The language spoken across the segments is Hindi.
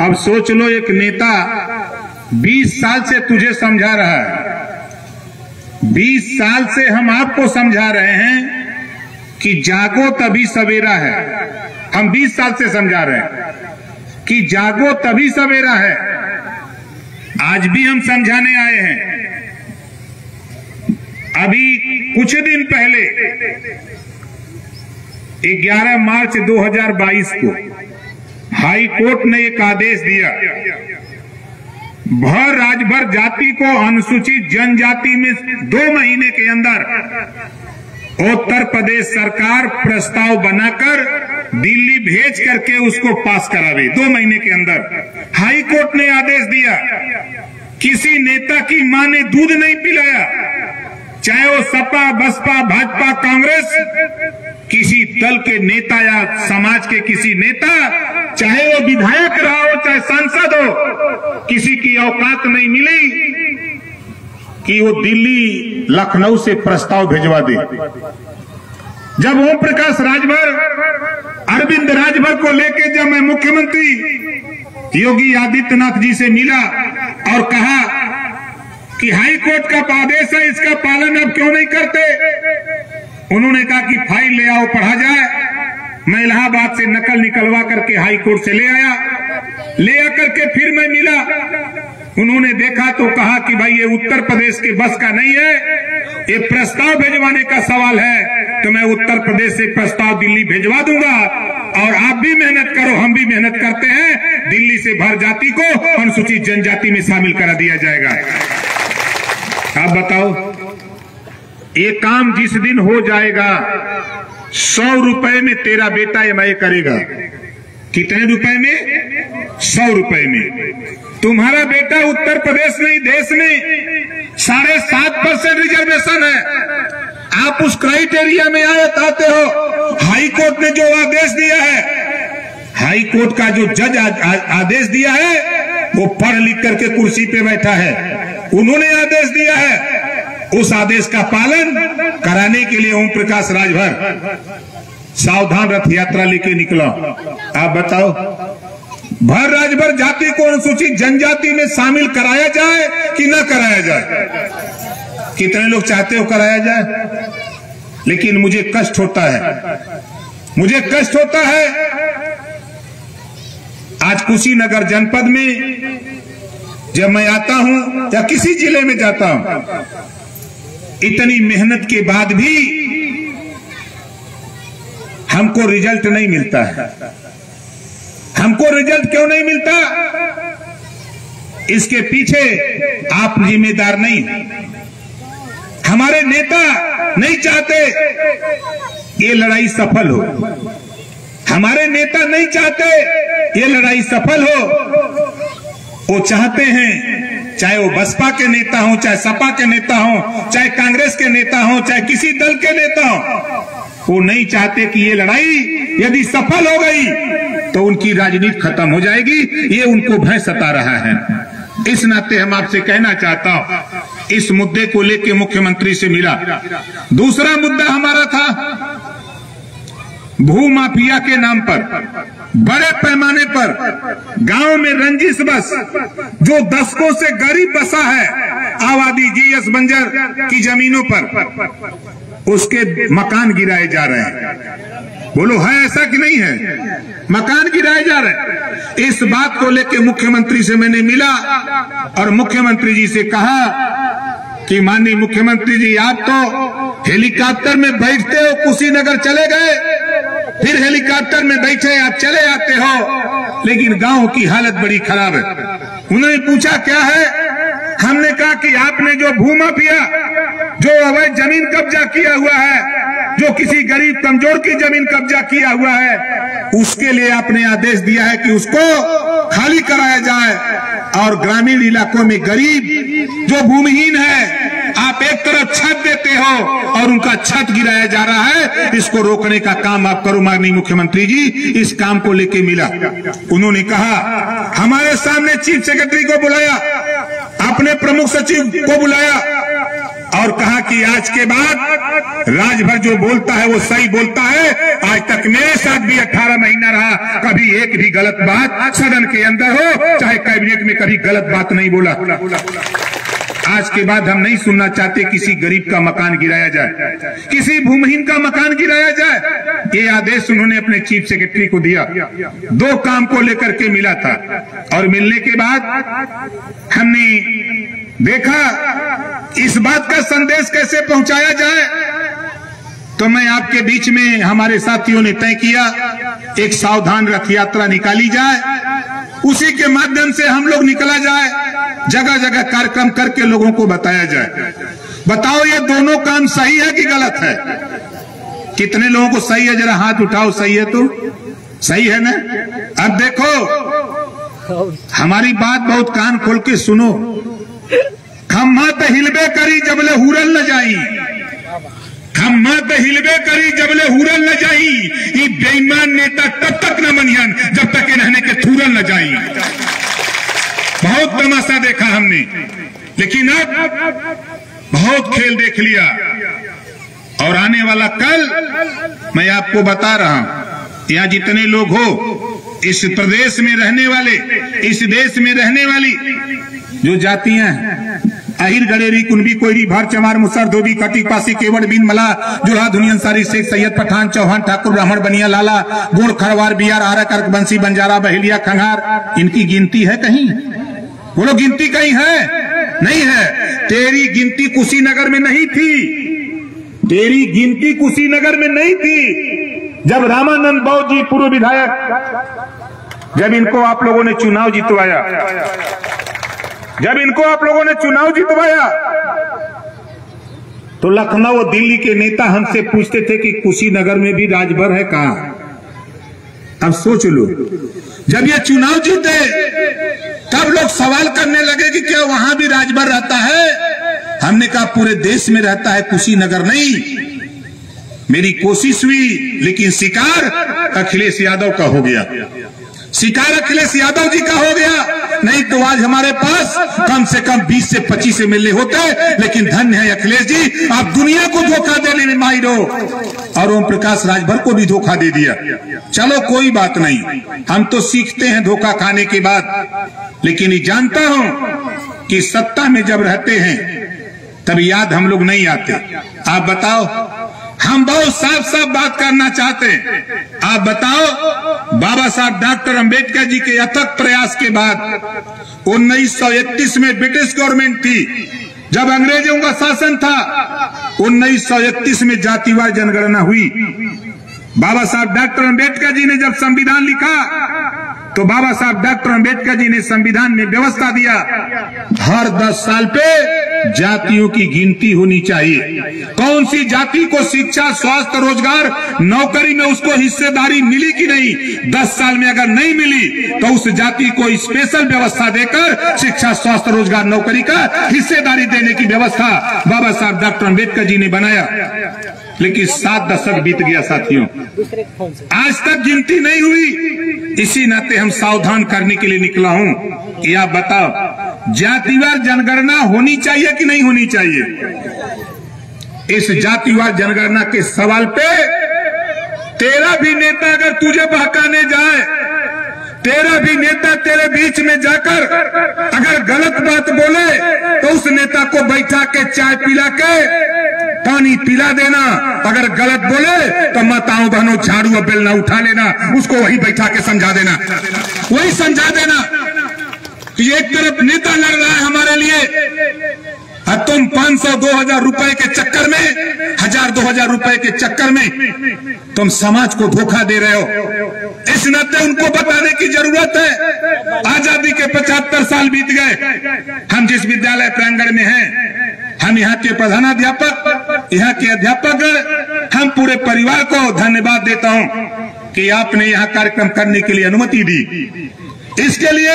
अब सोच लो, एक नेता 20 साल से तुझे समझा रहा है, 20 साल से हम आपको समझा रहे हैं कि जागो तभी सवेरा है। हम 20 साल से समझा रहे हैं कि जागो तभी सवेरा है। आज भी हम समझाने आए हैं। अभी कुछ दिन पहले 11 मार्च 2022 को हाई कोर्ट ने एक आदेश दिया, भर राजभर जाति को अनुसूचित जनजाति में 2 महीने के अंदर उत्तर प्रदेश सरकार प्रस्ताव बनाकर दिल्ली भेज करके उसको पास करावे। 2 महीने के अंदर हाई कोर्ट ने आदेश दिया। किसी नेता की मां ने दूध नहीं पिलाया, चाहे वो सपा, बसपा, भाजपा, कांग्रेस, किसी दल के नेता या समाज के किसी नेता, चाहे वो विधायक रहा हो चाहे सांसद हो, किसी की औकात नहीं मिली कि वो दिल्ली लखनऊ से प्रस्ताव भिजवा दे। जब ओम प्रकाश राजभर, अरविंद राजभर को लेकर जब मैं मुख्यमंत्री योगी आदित्यनाथ जी से मिला और कहा कि हाई कोर्ट का आदेश है, इसका पालन अब क्यों नहीं करते, उन्होंने कहा कि फाइल ले आओ, पढ़ा जाए। मैं इलाहाबाद से नकल निकलवा करके हाई कोर्ट से ले आया। ले आकर के फिर मैं मिला, उन्होंने देखा तो कहा कि भाई ये उत्तर प्रदेश के बस का नहीं है, ये प्रस्ताव भेजवाने का सवाल है, तो मैं उत्तर प्रदेश से प्रस्ताव दिल्ली भेजवा दूंगा और आप भी मेहनत करो, हम भी मेहनत करते हैं, दिल्ली से भर जाति को अनुसूचित जनजाति में शामिल करा दिया जाएगा। आप बताओ, ये काम जिस दिन हो जाएगा 100 रुपए में तेरा बेटा एमए करेगा। कितने रुपए में? 100 रुपए में। तुम्हारा बेटा उत्तर प्रदेश नहीं देश में 7.5% रिजर्वेशन है। आप उस क्राइटेरिया में आते हो। हाई कोर्ट ने जो आदेश दिया है, हाई कोर्ट का जो जज आदेश दिया है, वो पढ़ लिख करके कुर्सी पे बैठा है, उन्होंने आदेश दिया है। उस आदेश का पालन कराने के लिए ओम प्रकाश राजभर सावधान रथ यात्रा लेके निकला। आप बताओ, भर राजभर जाति को अनुसूचित जनजाति में शामिल कराया जाए कि ना कराया जाए? कितने लोग चाहते हो कराया जाए? लेकिन मुझे कष्ट होता है, मुझे कष्ट होता है। आज कुशीनगर जनपद में जब मैं आता हूं या किसी जिले में जाता हूं, इतनी मेहनत के बाद भी हमको रिजल्ट नहीं मिलता है। हमको रिजल्ट क्यों नहीं मिलता? इसके पीछे आप जिम्मेदार नहीं, हमारे नेता नहीं चाहते ये लड़ाई सफल हो। हमारे नेता नहीं चाहते ये लड़ाई सफल हो। वो चाहते हैं, चाहे वो बसपा के नेता हो, चाहे सपा के नेता हो, चाहे कांग्रेस के नेता हो, चाहे किसी दल के नेता हो, वो नहीं चाहते कि ये लड़ाई यदि सफल हो गई तो उनकी राजनीति खत्म हो जाएगी। ये उनको भय सता रहा है। इस नाते हम आपसे कहना चाहता हूं, इस मुद्दे को लेकर मुख्यमंत्री से मिला। दूसरा मुद्दा हमारा था भू माफिया के नाम पर बड़े पैमाने पर गांव में रंजिश बस जो दशकों से गरीब बसा है आबादी जीएस बंजर की जमीनों पर, उसके मकान गिराए जा रहे हैं। बोलो है ऐसा कि नहीं है? मकान गिराए जा रहे हैं। इस बात को लेकर मुख्यमंत्री से मैंने मिला और मुख्यमंत्री जी से कहा कि माननीय मुख्यमंत्री जी, आप तो हेलीकॉप्टर में बैठते हो, कुशीनगर चले गए, फिर हेलीकॉप्टर में बैठे आप चले आते हो, लेकिन गांव की हालत बड़ी खराब है। उन्होंने पूछा क्या है? हमने कहा कि आपने जो भूमाफिया, जो अवैध जमीन कब्जा किया हुआ है, जो किसी गरीब कमजोर की जमीन कब्जा किया हुआ है, उसके लिए आपने आदेश दिया है कि उसको खाली कराया जाए और ग्रामीण इलाकों में गरीब जो भूमिहीन है, आप एक तरफ छत देते हो और उनका छत गिराया जा रहा है, इसको रोकने का काम आप करो। माननीय मुख्यमंत्री जी, इस काम को लेके मिला। उन्होंने कहा, हमारे सामने चीफ सेक्रेटरी को बुलाया, अपने प्रमुख सचिव को बुलाया और कहा कि आज के बाद राजभर जो बोलता है वो सही बोलता है। आज तक मेरे साथ भी 18 महीना रहा, कभी एक भी गलत बात सदन के अंदर हो चाहे कैबिनेट में कभी गलत बात नहीं बोला। आज के बाद हम नहीं सुनना चाहते किसी गरीब का मकान गिराया जाए, किसी भूमिहीन का मकान गिराया जाए। ये आदेश उन्होंने अपने चीफ सेक्रेटरी को दिया। 2 काम को लेकर के मिला था और मिलने के बाद हमने देखा इस बात का संदेश कैसे पहुंचाया जाए। तो मैं आपके बीच में हमारे साथियों ने तय किया एक सावधान रथ यात्रा निकाली जाए, उसी के माध्यम से हम लोग निकला जाए, जगह जगह कार्यक्रम करके लोगों को बताया जाए। बताओ ये दोनों काम सही है कि गलत है? कितने लोगों को सही है? जरा हाथ उठाओ। सही है तो सही है ना? अब देखो हमारी बात बहुत कान खोल के सुनो। खम्मा तो हिलबे करी जबले हुरल न जाई, खम्मा तो हिलबे करी जबले हुरल न जाई। ये बेईमान नेता तब तक न मनियन जब तक इन्हें के थूरल न जाई। बहुत तमाशा देखा हमने, लेकिन अब बहुत खेल देख लिया। और आने वाला कल मैं आपको बता रहा हूं, यहाँ जितने लोग हो इस प्रदेश में रहने वाले, इस देश में रहने वाली जो जातियां हैं, अहिर गडेरी कुनबी कोयरी भर चमार मुसर धोबी कटी पासी केवड़ बीन मला जुल्हा धुनियन सारी शेख सैयद पठान चौहान ठाकुर ब्राह्मण बनिया लाला गोड़ खरवार बिहार आरा कर्क बंसी बंजारा बहेलिया खंगार, इनकी गिनती है कहीं? बोलो गिनती कहीं है? नहीं है। तेरी गिनती कुशीनगर में नहीं थी, तेरी गिनती कुशीनगर में नहीं थी। जब रामानंद बौद्ध जी पूर्व विधायक, जब इनको आप लोगों ने चुनाव जितवाया, जब इनको आप लोगों ने चुनाव जितवाया तो लखनऊ और दिल्ली के नेता हमसे पूछते थे कि कुशीनगर में भी राजभर है कहां? अब सोच लो, जब ये चुनाव जीते तब लोग सवाल करने लगे कि क्या वहां भी राजभर रहता है? हमने कहा पूरे देश में रहता है, कुशीनगर नहीं। मेरी कोशिश हुई, लेकिन शिकार अखिलेश यादव का हो गया, शिकार अखिलेश यादव जी का हो गया। नहीं तो आज हमारे पास कम से कम 20 से 25 एमएलए होते, लेकिन धन्य है अखिलेश जी, आप दुनिया को धोखा देने में माहिर हो और ओम प्रकाश राजभर को भी धोखा दे दिया। चलो कोई बात नहीं, हम तो सीखते हैं धोखा खाने के बाद। लेकिन ये जानता हूं कि सत्ता में जब रहते हैं तब याद हम लोग नहीं आते। आप बताओ, हम बहुत साफ साफ बात करना चाहते हैं। आप बताओ, बाबा साहब डॉक्टर अंबेडकर जी के अथक प्रयास के बाद 1931 में ब्रिटिश गवर्नमेंट थी, जब अंग्रेजों का शासन था, 1931 में जातिवार जनगणना हुई। बाबा साहब डॉक्टर अंबेडकर जी ने जब संविधान लिखा तो बाबा साहब डॉक्टर अंबेडकर जी ने संविधान में व्यवस्था दिया, हर 10 साल पे जातियों की गिनती होनी चाहिए। कौन सी जाति को शिक्षा, स्वास्थ्य, रोजगार, नौकरी में उसको हिस्सेदारी मिली कि नहीं, 10 साल में अगर नहीं मिली तो उस जाति को स्पेशल व्यवस्था देकर शिक्षा, स्वास्थ्य, रोजगार, नौकरी का हिस्सेदारी देने की व्यवस्था बाबा साहब डॉक्टर अंबेडकर जी ने बनाया। लेकिन 7 दशक बीत गया साथियों, आज तक गिनती नहीं हुई। इसी नाते हम सावधान करने के लिए निकला हूं कि आप बताओ, जातिवार जनगणना होनी चाहिए कि नहीं होनी चाहिए? इस जातिवार जनगणना के सवाल पे तेरा भी नेता अगर तुझे बहकाने जाए, तेरा भी नेता तेरे बीच में जाकर अगर गलत बात बोले तो उस नेता को बैठा के चाय पिला के पानी पिला देना। अगर गलत बोले तो माताओं बहनों झाड़ू और बेलना उठा लेना, उसको वही बैठा के समझा देना, वही समझा देना कि एक तरफ नेता लड़ रहा है हमारे लिए और तुम 500-2000 रुपए के चक्कर में, 1000-2000 रुपए के चक्कर में तुम समाज को धोखा दे रहे हो। इस नाते उनको बताने की जरूरत है। आजादी के 75 साल बीत गए। हम जिस विद्यालय प्रांगण में हैं, हम यहाँ के प्रधानाध्यापक, यहाँ के अध्यापक, हम पूरे परिवार को धन्यवाद देता हूँ कि आपने यहाँ कार्यक्रम करने के लिए अनुमति दी। इसके लिए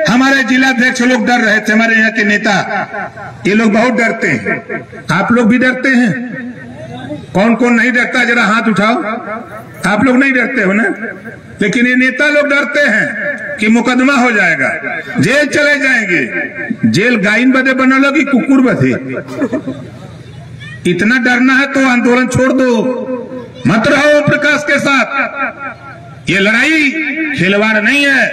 हमारे जिलाध्यक्ष लोग डर रहे थे, हमारे यहाँ के नेता, ये लोग बहुत डरते हैं। आप लोग भी डरते हैं? कौन कौन नहीं डरता? जरा हाथ उठाओ। आप लोग नहीं डरते हो ना? लेकिन ये नेता लोग डरते हैं कि मुकदमा हो जाएगा, जेल चले जाएंगे। जेल गाइन बदे बनल की कुकुर बदे? इतना डरना है तो आंदोलन छोड़ दो, मत रहो ओम प्रकाश के साथ। ये लड़ाई खिलवाड़ नहीं है,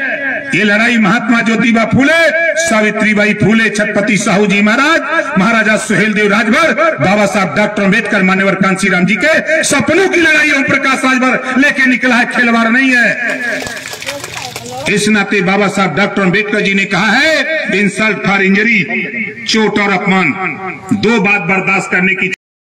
ये लड़ाई महात्मा ज्योतिबा फूले, सावित्रीबाई फूले, छत्रपति साहू जी महाराज, महाराजा सुहेलदेव राजभर, बाबा साहब डॉक्टर अम्बेडकर, मान्यवर कांशीराम जी के सपनों की लड़ाई ओम प्रकाश राजभर लेके निकला है, खिलवाड़ नहीं है। इस नाते बाबा साहब डॉक्टर अम्बेडकर जी ने कहा है, इंसल्ट फॉर इंजरी, चोट और अपमान, दो बात बर्दाश्त करने की